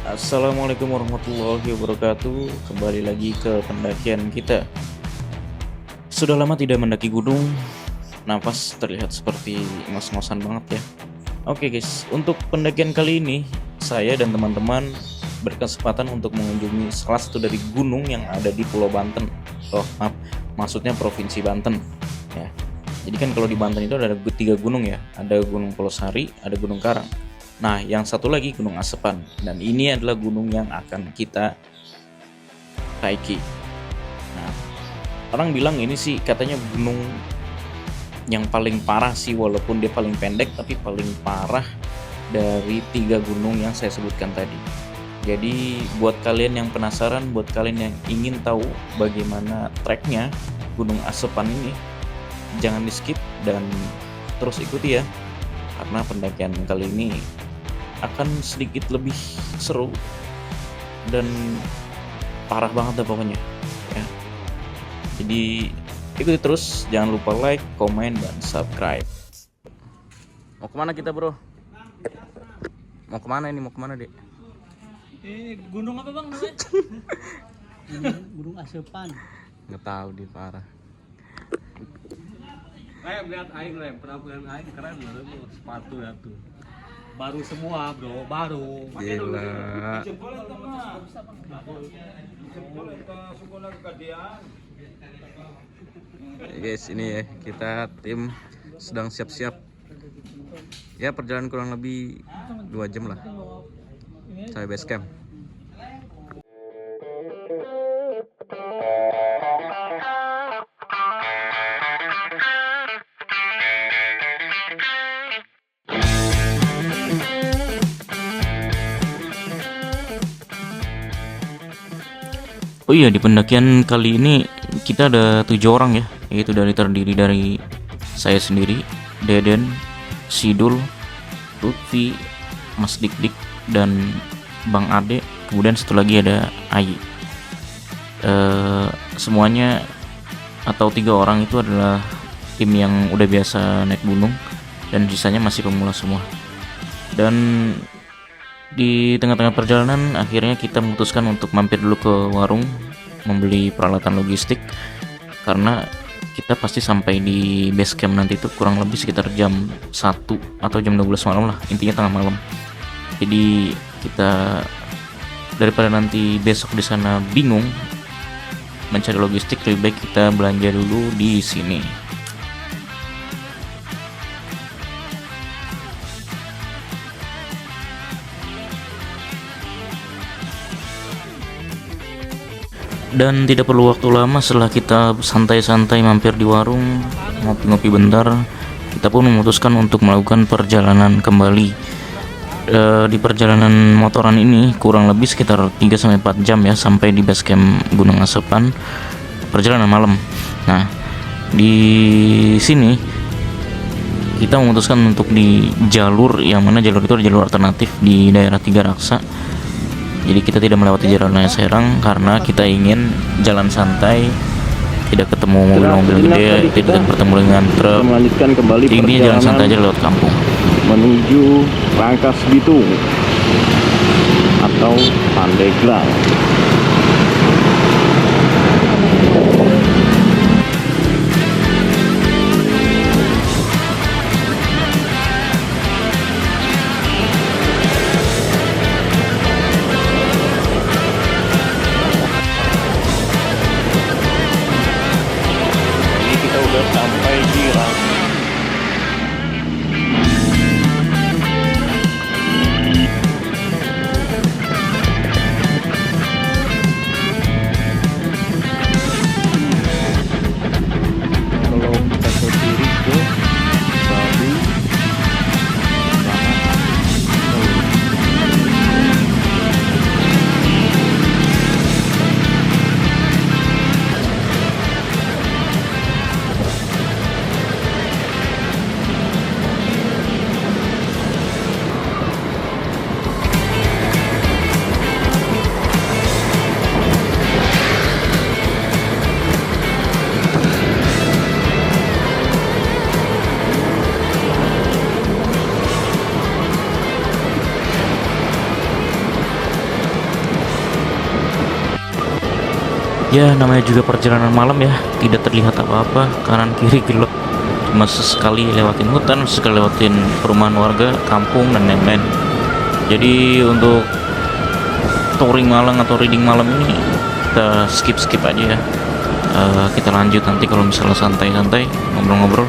Assalamualaikum warahmatullahi wabarakatuh. Kembali lagi ke pendakian kita. Sudah lama tidak mendaki gunung. Nafas terlihat seperti ngos-ngosan banget ya. Oke guys, untuk pendakian kali ini saya dan teman-teman berkesempatan untuk mengunjungi salah satu dari gunung yang ada di Pulau Banten. Maksudnya Provinsi Banten ya. Jadi kan kalau di Banten itu ada 3 gunung ya. Ada Gunung Polosari, ada Gunung Karang. Nah, yang satu lagi Gunung Asepan, dan ini adalah gunung yang akan kita naiki. Nah, orang bilang ini sih katanya gunung yang paling parah sih, walaupun dia paling pendek, tapi paling parah dari 3 gunung yang saya sebutkan tadi. Jadi buat kalian yang penasaran, buat kalian yang ingin tahu bagaimana treknya Gunung Asepan ini, jangan di skip dan terus ikuti ya, karena pendakian kali ini akan sedikit lebih seru dan parah banget dah pokoknya ya. Jadi ikuti terus, jangan lupa like, komen, dan subscribe. Mau kemana kita bro? Mau kemana ini? Mau kemana dek? Gunung apa bang namanya? Gunung Asepan. Nggak tahu dia parah. Kayak lihat aing lem, penampilan aing keren loh, sepatu ya tuh. Baru semua bro, baru. Gila. Guys, ini ya kita tim sedang siap-siap. Ya perjalanan kurang lebih 2 jam lah sampai base camp. Oh iya, di pendakian kali ini kita ada 7 orang ya, yaitu terdiri dari saya sendiri, Deden, Sidul, Lutfi, Mas Dik-Dik, dan Bang Ade. Kemudian satu lagi ada Ayi. Semuanya atau 3 orang itu adalah tim yang udah biasa naik gunung, dan sisanya masih pemula semua. Dan di tengah-tengah perjalanan akhirnya kita memutuskan untuk mampir dulu ke warung membeli peralatan logistik, karena kita pasti sampai di base camp nanti itu kurang lebih sekitar jam 1 atau jam 12 malam lah, intinya tengah malam. Jadi kita daripada nanti besok di sana bingung mencari logistik, lebih baik kita belanja dulu di sini. Dan tidak perlu waktu lama, setelah kita santai-santai mampir di warung, ngopi-ngopi bentar, kita pun memutuskan untuk melakukan perjalanan kembali. Di perjalanan motoran ini kurang lebih sekitar 3-4 jam ya, sampai di base camp Gunung Asepan, perjalanan malam. Nah, di sini kita memutuskan untuk di jalur yang mana jalur itu adalah jalur alternatif di daerah Tiga Raksa. Jadi kita tidak melewati jalan raya Serang karena kita ingin jalan santai, tidak ketemu mobil-mobil gede, tidak bertemu dengan truk. Melanjutkan kembali Intinya jalan santai aja lewat kampung menuju Rangkas Bitung atau Pandeglang. Sampai di Rangkas. Ya namanya juga perjalanan malam ya, tidak terlihat apa-apa, kanan kiri gelap. Cuma sesekali lewatin hutan, sesekali lewatin perumahan warga, kampung dan lain-lain. Jadi untuk touring malam atau reading malam ini kita skip aja ya. Kita lanjut nanti kalau misalnya santai-santai ngobrol-ngobrol.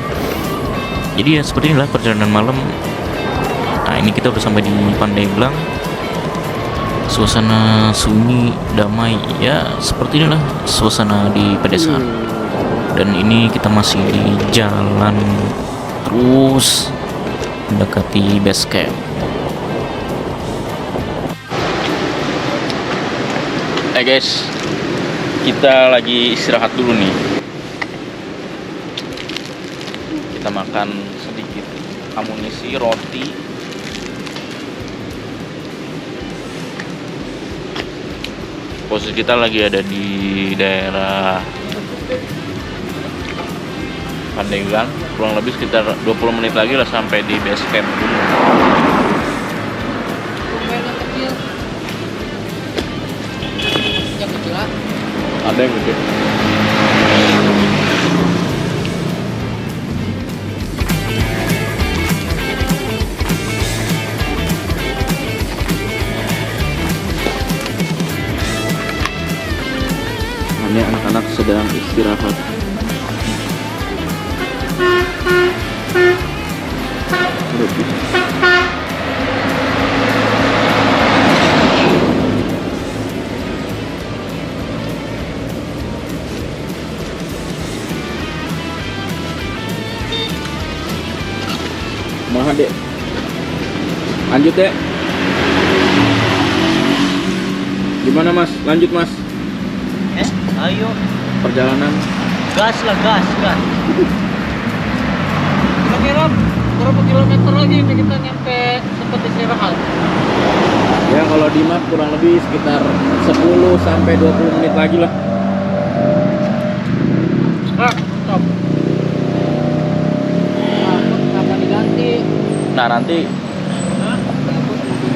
Jadi ya seperti inilah perjalanan malam. Nah ini kita udah sampai di Pandeglang. Suasana sunyi, damai, ya seperti inilah suasana di pedesaan. Dan ini kita masih di jalan terus mendekati base camp. Guys, kita lagi istirahat dulu nih. Kita makan sedikit amunisi, roti. Posisi kita lagi ada di daerah Pandeglang, kurang lebih sekitar 20 menit lagi lah sampai di base camp. Ada yang gede. Ini anak-anak sedang istirahat. Mahal dek. Lanjut dek. Gimana mas? Lanjut mas. Ayo, Perjalanan. gas lah, gas. Kira-kira berapa kilometer lagi ini kita nyampe tempat istirahat? Ya kalau di map kurang lebih sekitar 10 sampai 20 menit lagi lah. Stop. Kenapa diganti? Nah nanti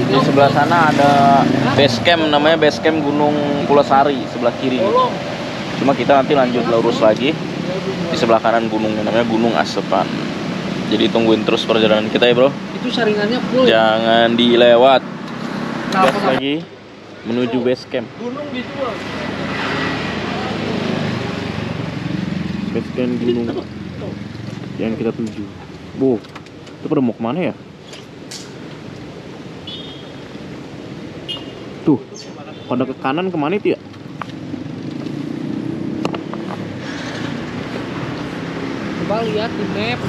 di sebelah sana ada base camp, namanya base camp Gunung Pulosari sebelah kiri. Cuma kita nanti lanjut lurus lagi di sebelah kanan gunungnya, namanya Gunung Asepan. Jadi tungguin terus perjalanan kita ya bro. Itu saringannya full. Jangan dilewat. Gas lagi menuju base camp. Gunung dijual. Base camp gunung yang kita tuju. Bu, itu pada mau kemana ya? Tuh, pada ke kanan kemana itu ya? Coba lihat di map.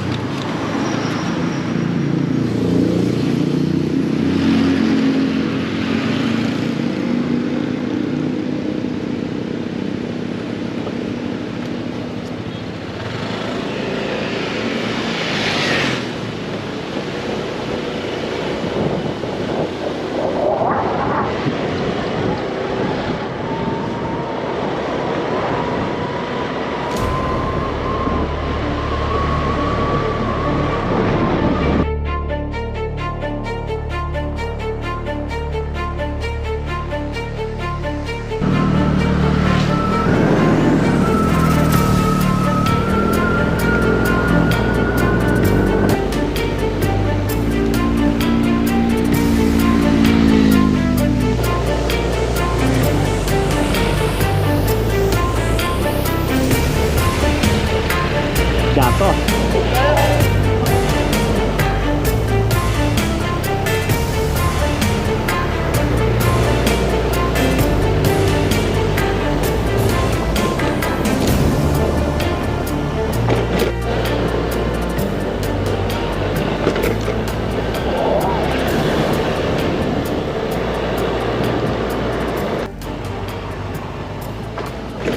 Jatuh.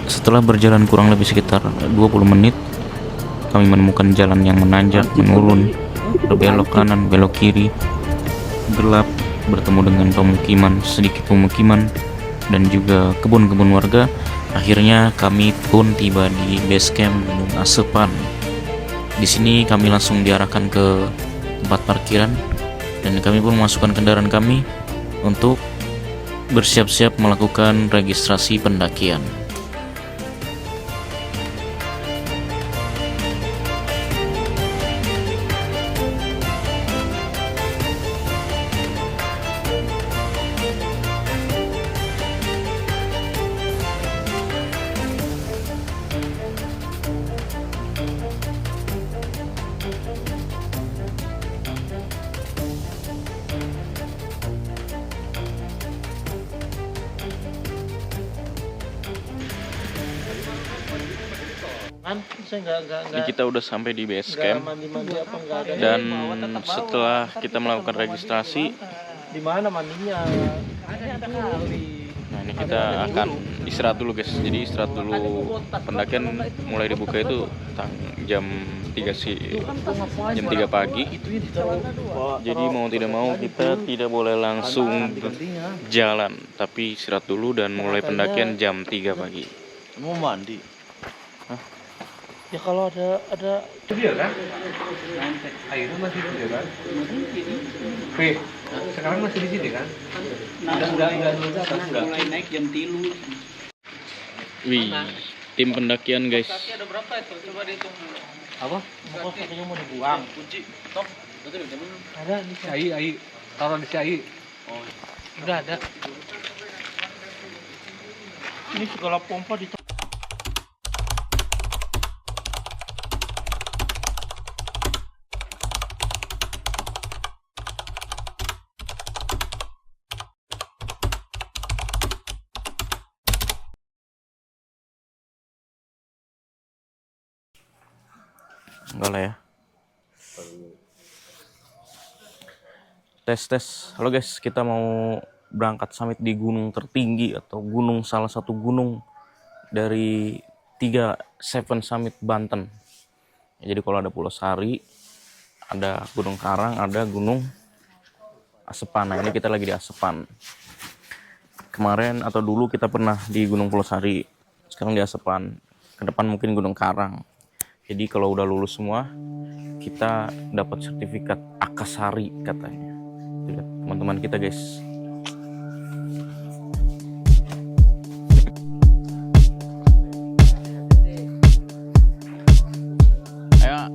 Setelah berjalan kurang lebih sekitar 20 menit, kami menemukan jalan yang menanjak, menurun, berbelok kanan, belok kiri, gelap, bertemu dengan pemukiman, sedikit pemukiman, dan juga kebun-kebun warga. Akhirnya kami pun tiba di base camp Gunung Asepan. Di sini kami langsung diarahkan ke tempat parkiran, dan kami pun memasukkan kendaraan kami untuk bersiap-siap melakukan registrasi pendakian. saya Ini nggak kita udah sampai di base camp mandi apa nggak ada. dan setelah kita melakukan registrasi, Di mana mandinya? Ada kali. nah ini kita akan istirahat dulu guys. Jadi istirahat dulu, pendakian mulai dibuka itu jam 3 pagi. Jadi mau tidak mau kita tidak boleh langsung jalan, tapi istirahat dulu dan mulai pendakian jam 3 pagi. Mau mandi? Ya kalau ada Itu dia kan? Airnya masih di sini kan? Sekarang masih di sini kan? Enggak. Mulai naik jam 3. Wih, tim pendakian guys. ada berapa itu? Coba dihitung dulu. Apa? Kok katanya mau dibuang? Kunci. Top. Betul betul. Ada di Cai. Taruh di cai. Udah ada. Ini segala pompa di Enggak lah ya. Tes. Halo guys, kita mau berangkat summit di gunung tertinggi atau salah satu gunung dari 3 Seven Summit Banten. Ya, jadi kalau ada Pulau Sari, ada Gunung Karang, ada Gunung Asepan. Nah ini kita lagi di Asepan. Kemarin atau dulu kita pernah di Gunung Pulau Sari, sekarang di Asepan. Ke depan mungkin Gunung Karang. Jadi kalau udah lulus semua, kita dapat sertifikat Akasari katanya. Lihat teman-teman kita guys. Ayo.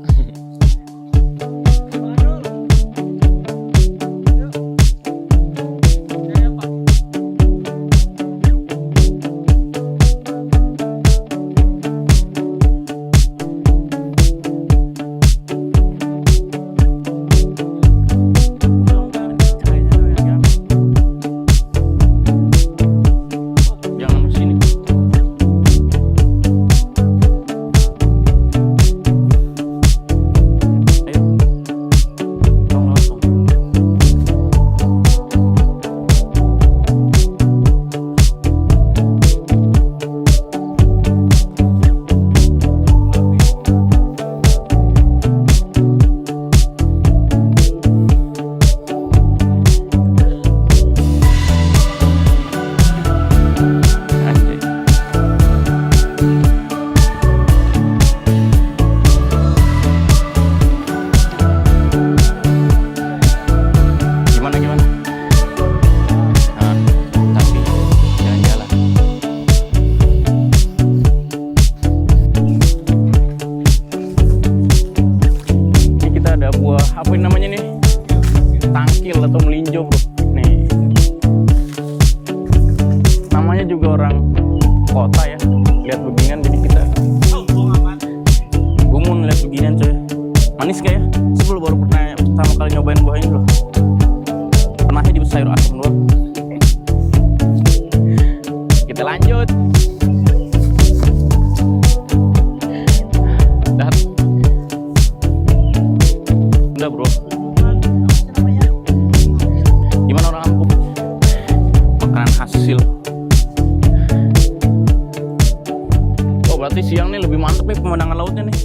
Berarti siang nih lebih mantep nih pemandangan lautnya nih.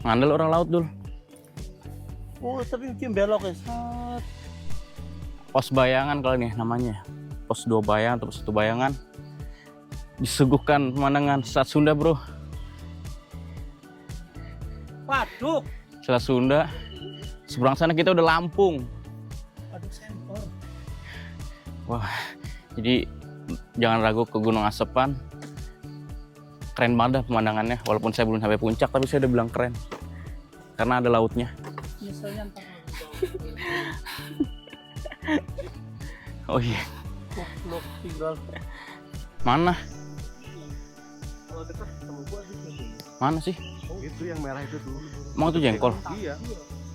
Ngandel orang laut dulu. Oh, tapi bikin belok ya. Pos bayangan kalau nih namanya. Pos 2 bayangan atau pos 1 bayangan. Disuguhkan pemandangan Selat Sunda, bro. Waduh. Selat Sunda. Seberang sana kita udah Lampung. Aduh, sensor. Wah, jadi jangan ragu ke Gunung Asepan. Keren banget dah pemandangannya. Walaupun saya belum sampai puncak, tapi saya udah bilang keren. Karena ada lautnya. Misalnya Oh iya. Blok tinggal. Mana? Kalau dekat sama gua gitu. Mana sih? Oh, itu yang merah itu dulu. Emang itu jengkol? Iya.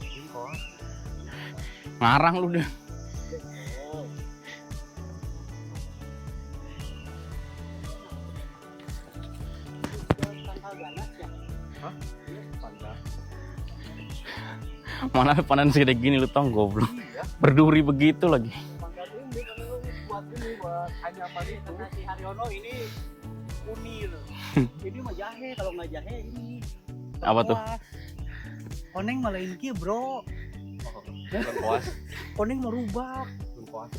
Jengkol. Ngarang lu deh. Mana panen segede gini lu tong goblok. Berduri begitu lagi. Mangga ini kalau lu buat hanya apa itu si Haryono ini unir. Ini mah jahe, kalau nggak jahe ini Apa tuh? koneng malah ini bro. Puas. Koneng merubah. Puas.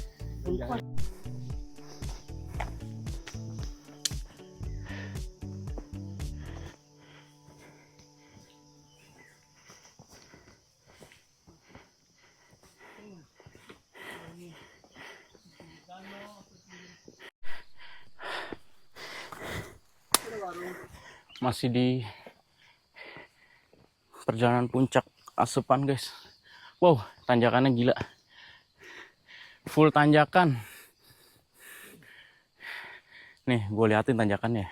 Masih di perjalanan puncak Asupan guys. Wow, tanjakannya gila. Full tanjakan. Nih, gue liatin tanjakannya.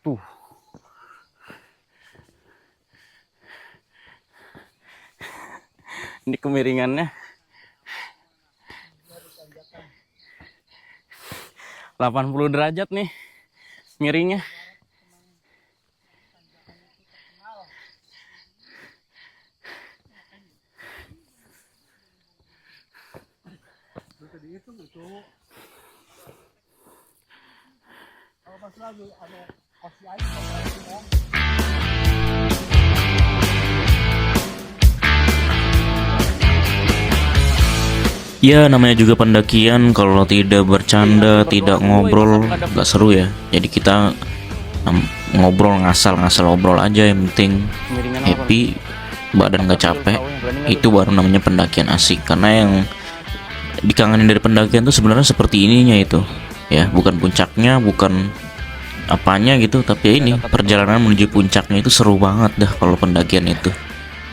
Tuh. Ini kemiringannya 80 derajat nih miringnya. Kalau pas lagi ada kopi air kalau Ya namanya juga pendakian, kalau tidak bercanda, tidak ngobrol, gak seru ya. Jadi kita ngobrol ngasal-ngasal obrol aja, yang penting happy, badan gak capek. Itu baru namanya pendakian asik. Karena yang dikangenin dari pendakian tuh sebenarnya seperti ininya itu. Ya, bukan puncaknya, bukan apanya gitu, tapi ya ini perjalanan menuju puncaknya itu seru banget dah kalau pendakian itu.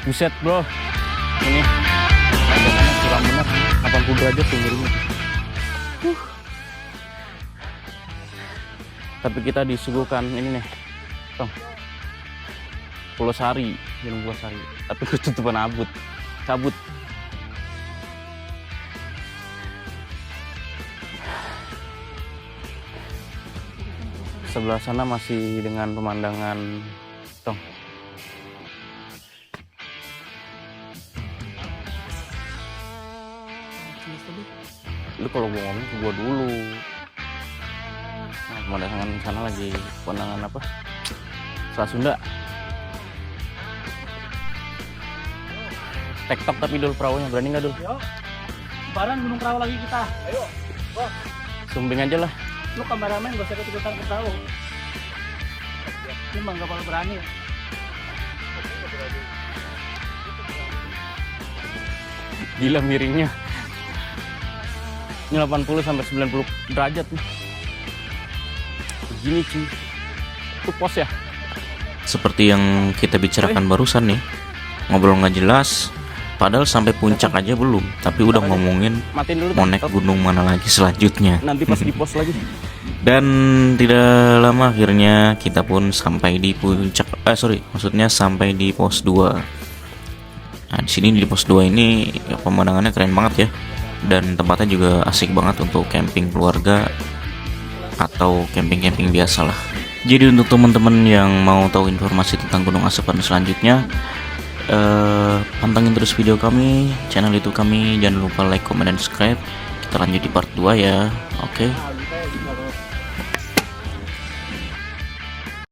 Buset bro, ini tanjakannya kurang bener 80 derajat tuh miringnya. Tapi kita disuguhkan ini nih, Tong, Pulau Sari, minum Pulau Sari, tapi ketutupan kabut. Sebelah sana masih dengan pemandangan, Tong. Lu kalau gua ngomong ke gua dulu. Nah, pemandangan sana lagi pemandangan apa? Selat Sunda. TikTok tapi dulu perahunya, berani nggak dulu? Yuk, barang gunung perahu lagi kita. Ayo, bos. Sumbing aja lah. Lu kameramen gak usah ikut-ikutan ke perahu. Ini mah gak bakal berani. Gila miringnya. Ini 80 sampai 90 derajat nih. Begini cuy. Itu pos ya. Seperti yang kita bicarakan barusan nih. Ngobrol nggak jelas. Padahal sampai puncak aja belum. Tapi udah ngomongin mau naik gunung mana lagi selanjutnya. Nanti pas di pos lagi. Dan tidak lama akhirnya kita pun sampai di puncak. Maksudnya sampai di pos 2. Nah, di sini di pos 2 ini ya, pemandangannya keren banget ya. Dan tempatnya juga asik banget untuk camping keluarga atau camping-camping biasa lah. Jadi untuk teman-teman yang mau tahu informasi tentang Gunung Asupan selanjutnya, pantengin terus video kami, channel YouTube kami. Jangan lupa like, comment, dan subscribe. Kita lanjut di part 2 ya. Oke.